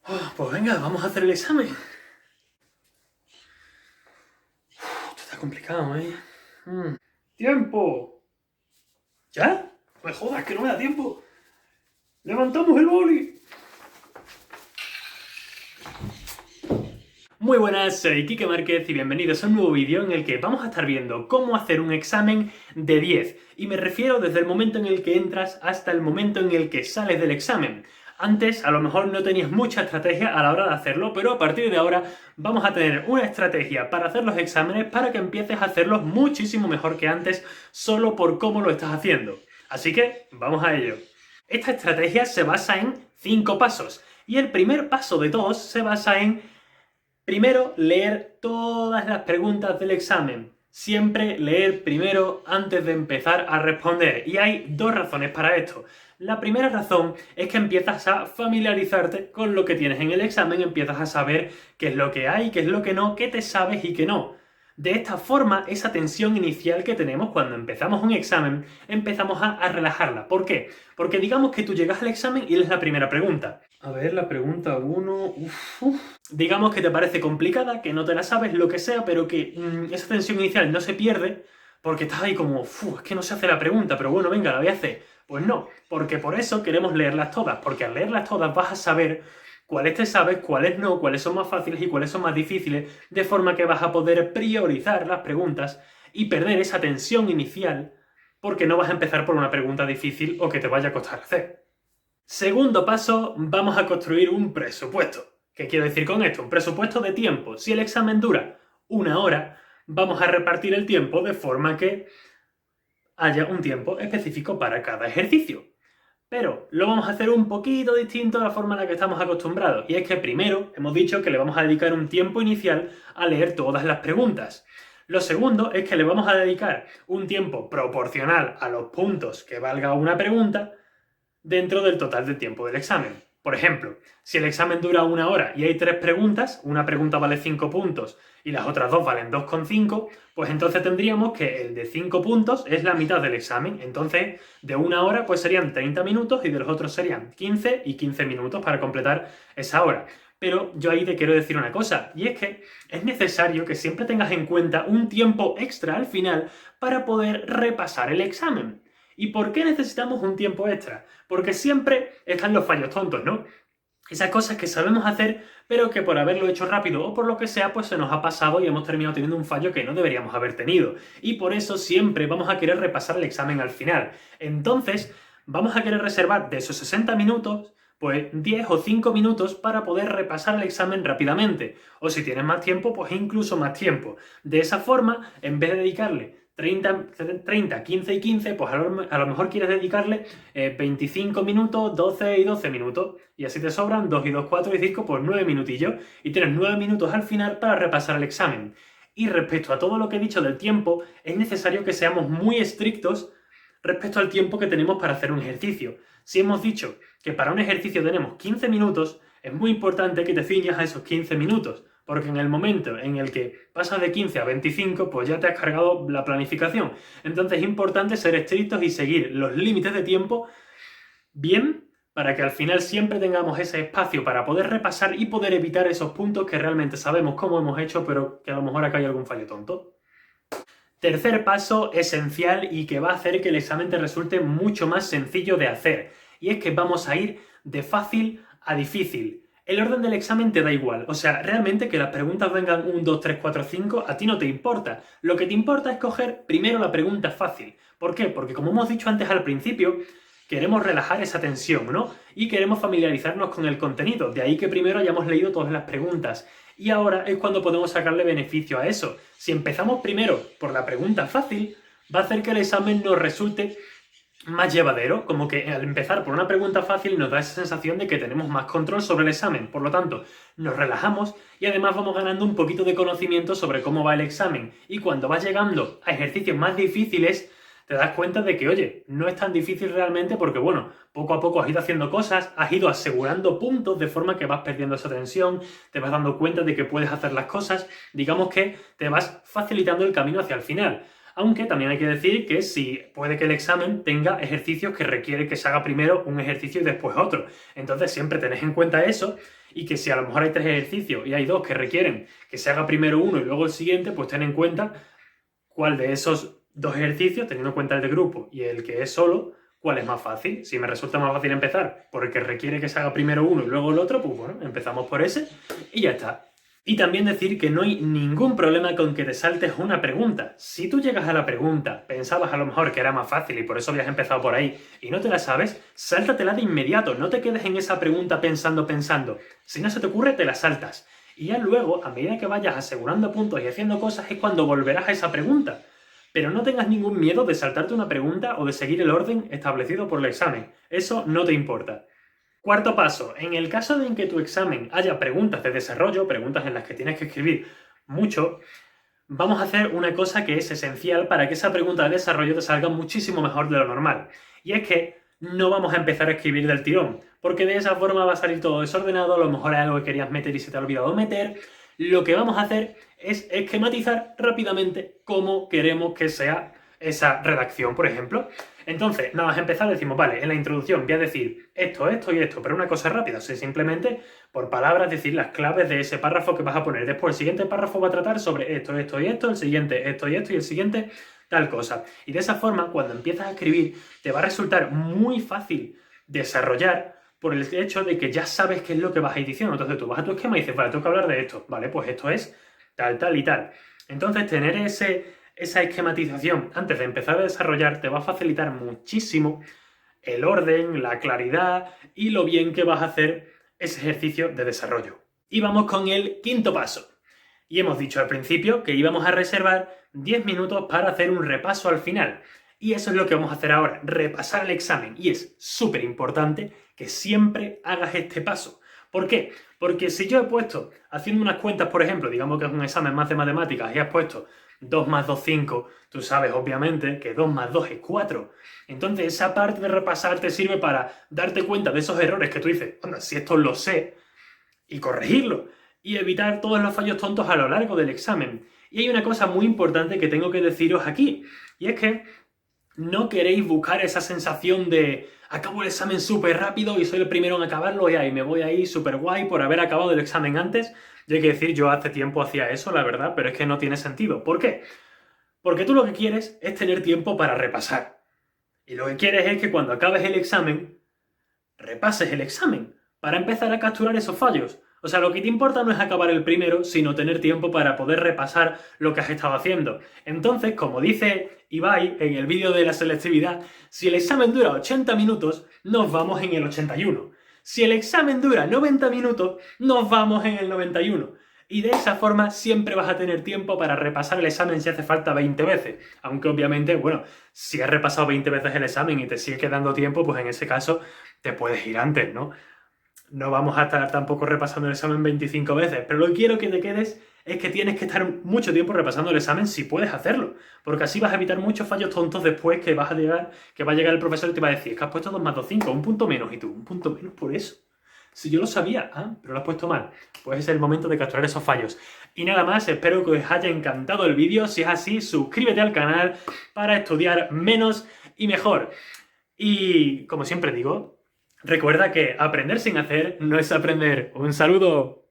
Pues venga, vamos a hacer el examen. Esto está complicado, ¿eh? ¡Tiempo! ¿Ya? No me jodas, que no me da tiempo. ¡Levantamos el boli! Muy buenas, soy Quique Márquez y bienvenidos a un nuevo vídeo en el que vamos a estar viendo cómo hacer un examen de 10. Y me refiero desde el momento en el que entras hasta el momento en el que sales del examen. Antes a lo mejor no tenías mucha estrategia a la hora de hacerlo, pero a partir de ahora vamos a tener una estrategia para hacer los exámenes para que empieces a hacerlos muchísimo mejor que antes solo por cómo lo estás haciendo. Así que vamos a ello. Esta estrategia se basa en 5 pasos y el primer paso de todos se basa en primero leer todas las preguntas del examen. Siempre leer primero antes de empezar a responder. Y hay dos razones para esto. La primera razón es que empiezas a familiarizarte con lo que tienes en el examen, empiezas a saber qué es lo que hay, qué es lo que no, qué te sabes y qué no. De esta forma, esa tensión inicial que tenemos cuando empezamos un examen, empezamos a relajarla. ¿Por qué? Porque digamos que tú llegas al examen y lees la primera pregunta. A ver, la pregunta 1... Digamos que te parece complicada, que no te la sabes, lo que sea, pero que esa tensión inicial no se pierde porque estás ahí como, es que no se hace la pregunta, pero bueno, venga, la voy a hacer. Pues no, porque por eso queremos leerlas todas, porque al leerlas todas vas a saber cuáles te sabes, cuáles no, cuáles son más fáciles y cuáles son más difíciles, de forma que vas a poder priorizar las preguntas y perder esa tensión inicial porque no vas a empezar por una pregunta difícil o que te vaya a costar hacer. Segundo paso, vamos a construir un presupuesto. ¿Qué quiero decir con esto? Un presupuesto de tiempo. Si el examen dura 1 hora, vamos a repartir el tiempo de forma que haya un tiempo específico para cada ejercicio. Pero lo vamos a hacer un poquito distinto a la forma en la que estamos acostumbrados. Y es que primero hemos dicho que le vamos a dedicar un tiempo inicial a leer todas las preguntas. Lo segundo es que le vamos a dedicar un tiempo proporcional a los puntos que valga una pregunta dentro del total de tiempo del examen. Por ejemplo, si el examen dura 1 hora y hay 3 preguntas, una pregunta vale 5 puntos y las otras 2 valen 2,5, pues entonces tendríamos que el de 5 puntos es la mitad del examen. Entonces, de 1 hora pues serían 30 minutos y de los otros serían 15 y 15 minutos para completar esa hora. Pero yo ahí te quiero decir una cosa, y es que es necesario que siempre tengas en cuenta un tiempo extra al final para poder repasar el examen. ¿Y por qué necesitamos un tiempo extra? Porque siempre están los fallos tontos, ¿no? Esas cosas que sabemos hacer, pero que por haberlo hecho rápido o por lo que sea, pues se nos ha pasado y hemos terminado teniendo un fallo que no deberíamos haber tenido. Y por eso siempre vamos a querer repasar el examen al final. Entonces, vamos a querer reservar de esos 60 minutos, pues 10 o 5 minutos para poder repasar el examen rápidamente. O si tienes más tiempo, pues incluso más tiempo. De esa forma, en vez de dedicarle 30, 15 y 15, pues a lo mejor quieres dedicarle 25 minutos, 12 y 12 minutos. Y así te sobran 2 y 2, 4 y 5, pues 9 minutillos. Y tienes 9 minutos al final para repasar el examen. Y respecto a todo lo que he dicho del tiempo, es necesario que seamos muy estrictos respecto al tiempo que tenemos para hacer un ejercicio. Si hemos dicho que para un ejercicio tenemos 15 minutos, es muy importante que te ciñas a esos 15 minutos. Porque en el momento en el que pasas de 15 a 25, pues ya te has cargado la planificación. Entonces es importante ser estrictos y seguir los límites de tiempo bien para que al final siempre tengamos ese espacio para poder repasar y poder evitar esos puntos que realmente sabemos cómo hemos hecho, pero que a lo mejor acá hay algún fallo tonto. Tercer paso esencial y que va a hacer que el examen te resulte mucho más sencillo de hacer. Y es que vamos a ir de fácil a difícil. El orden del examen te da igual, o sea, realmente que las preguntas vengan 1, 2, 3, 4, 5, a ti no te importa. Lo que te importa es coger primero la pregunta fácil. ¿Por qué? Porque como hemos dicho antes al principio, queremos relajar esa tensión, ¿no? Y queremos familiarizarnos con el contenido, de ahí que primero hayamos leído todas las preguntas. Y ahora es cuando podemos sacarle beneficio a eso. Si empezamos primero por la pregunta fácil, va a hacer que el examen nos resulte más llevadero, como que al empezar por una pregunta fácil nos da esa sensación de que tenemos más control sobre el examen, por lo tanto nos relajamos y además vamos ganando un poquito de conocimiento sobre cómo va el examen y cuando vas llegando a ejercicios más difíciles te das cuenta de que, oye, no es tan difícil realmente porque, bueno, poco a poco has ido haciendo cosas, has ido asegurando puntos de forma que vas perdiendo esa tensión, te vas dando cuenta de que puedes hacer las cosas, digamos que te vas facilitando el camino hacia el final. Aunque también hay que decir que si puede que el examen tenga ejercicios que requiere que se haga primero un ejercicio y después otro. Entonces siempre tenés en cuenta eso y que si a lo mejor hay 3 ejercicios y hay 2 que requieren que se haga primero uno y luego el siguiente, pues ten en cuenta cuál de esos 2 ejercicios, teniendo en cuenta el de grupo y el que es solo, cuál es más fácil. Si me resulta más fácil empezar por el que requiere que se haga primero uno y luego el otro, pues bueno, empezamos por ese y ya está. Y también decir que no hay ningún problema con que te saltes una pregunta. Si tú llegas a la pregunta, pensabas a lo mejor que era más fácil y por eso habías empezado por ahí y no te la sabes, sáltatela de inmediato, no te quedes en esa pregunta pensando. Si no se te ocurre, te la saltas. Y ya luego, a medida que vayas asegurando puntos y haciendo cosas, es cuando volverás a esa pregunta. Pero no tengas ningún miedo de saltarte una pregunta o de seguir el orden establecido por el examen. Eso no te importa. Cuarto paso, en el caso de que tu examen haya preguntas de desarrollo, preguntas en las que tienes que escribir mucho, vamos a hacer una cosa que es esencial para que esa pregunta de desarrollo te salga muchísimo mejor de lo normal. Y es que no vamos a empezar a escribir del tirón, porque de esa forma va a salir todo desordenado, a lo mejor es algo que querías meter y se te ha olvidado meter. Lo que vamos a hacer es esquematizar rápidamente cómo queremos que sea esa redacción, por ejemplo. Entonces, nada más empezar, decimos, vale, en la introducción voy a decir esto, esto y esto, pero una cosa rápida, o sea, simplemente por palabras decir las claves de ese párrafo que vas a poner. Después, el siguiente párrafo va a tratar sobre esto, esto y esto, el siguiente esto y esto y el siguiente tal cosa. Y de esa forma, cuando empiezas a escribir, te va a resultar muy fácil desarrollar por el hecho de que ya sabes qué es lo que vas a ir diciendo. Entonces tú vas a tu esquema y dices, vale, tengo que hablar de esto. Vale, pues esto es tal, tal y tal. Entonces tener esa esquematización antes de empezar a desarrollar te va a facilitar muchísimo el orden, la claridad y lo bien que vas a hacer ese ejercicio de desarrollo. Y vamos con el quinto paso. Y hemos dicho al principio que íbamos a reservar 10 minutos para hacer un repaso al final. Y eso es lo que vamos a hacer ahora, repasar el examen. Y es súper importante que siempre hagas este paso. ¿Por qué? Porque si yo he puesto, haciendo unas cuentas, por ejemplo, digamos que es un examen más de matemáticas y has puesto 2 más 2, 5, tú sabes obviamente que 2 más 2 es 4. Entonces esa parte de repasar te sirve para darte cuenta de esos errores que tú dices, anda, si esto lo sé, y corregirlo, y evitar todos los fallos tontos a lo largo del examen. Y hay una cosa muy importante que tengo que deciros aquí, y es que no queréis buscar esa sensación de acabo el examen súper rápido y soy el primero en acabarlo y ahí me voy ahí súper guay por haber acabado el examen antes. Yo hay que decir, yo hace tiempo hacía eso, la verdad, pero es que no tiene sentido. ¿Por qué? Porque tú lo que quieres es tener tiempo para repasar. Y lo que quieres es que cuando acabes el examen, repases el examen para empezar a capturar esos fallos. O sea, lo que te importa no es acabar el primero, sino tener tiempo para poder repasar lo que has estado haciendo. Entonces, como dice Ibai en el vídeo de la selectividad, si el examen dura 80 minutos, nos vamos en el 81. Si el examen dura 90 minutos, nos vamos en el 91. Y de esa forma siempre vas a tener tiempo para repasar el examen si hace falta 20 veces. Aunque obviamente, bueno, si has repasado 20 veces el examen y te sigue quedando tiempo, pues en ese caso te puedes ir antes, ¿no? No vamos a estar tampoco repasando el examen 25 veces, pero lo que quiero que te quedes es que tienes que estar mucho tiempo repasando el examen si puedes hacerlo, porque así vas a evitar muchos fallos tontos después que va a llegar el profesor y te va a decir que has puesto 2 más 2, 5, un punto menos, y tú, un punto menos por eso. Si yo lo sabía, pero lo has puesto mal. Pues es el momento de capturar esos fallos. Y nada más, espero que os haya encantado el vídeo. Si es así, suscríbete al canal para estudiar menos y mejor. Y como siempre digo, recuerda que aprender sin hacer no es aprender. ¡Un saludo!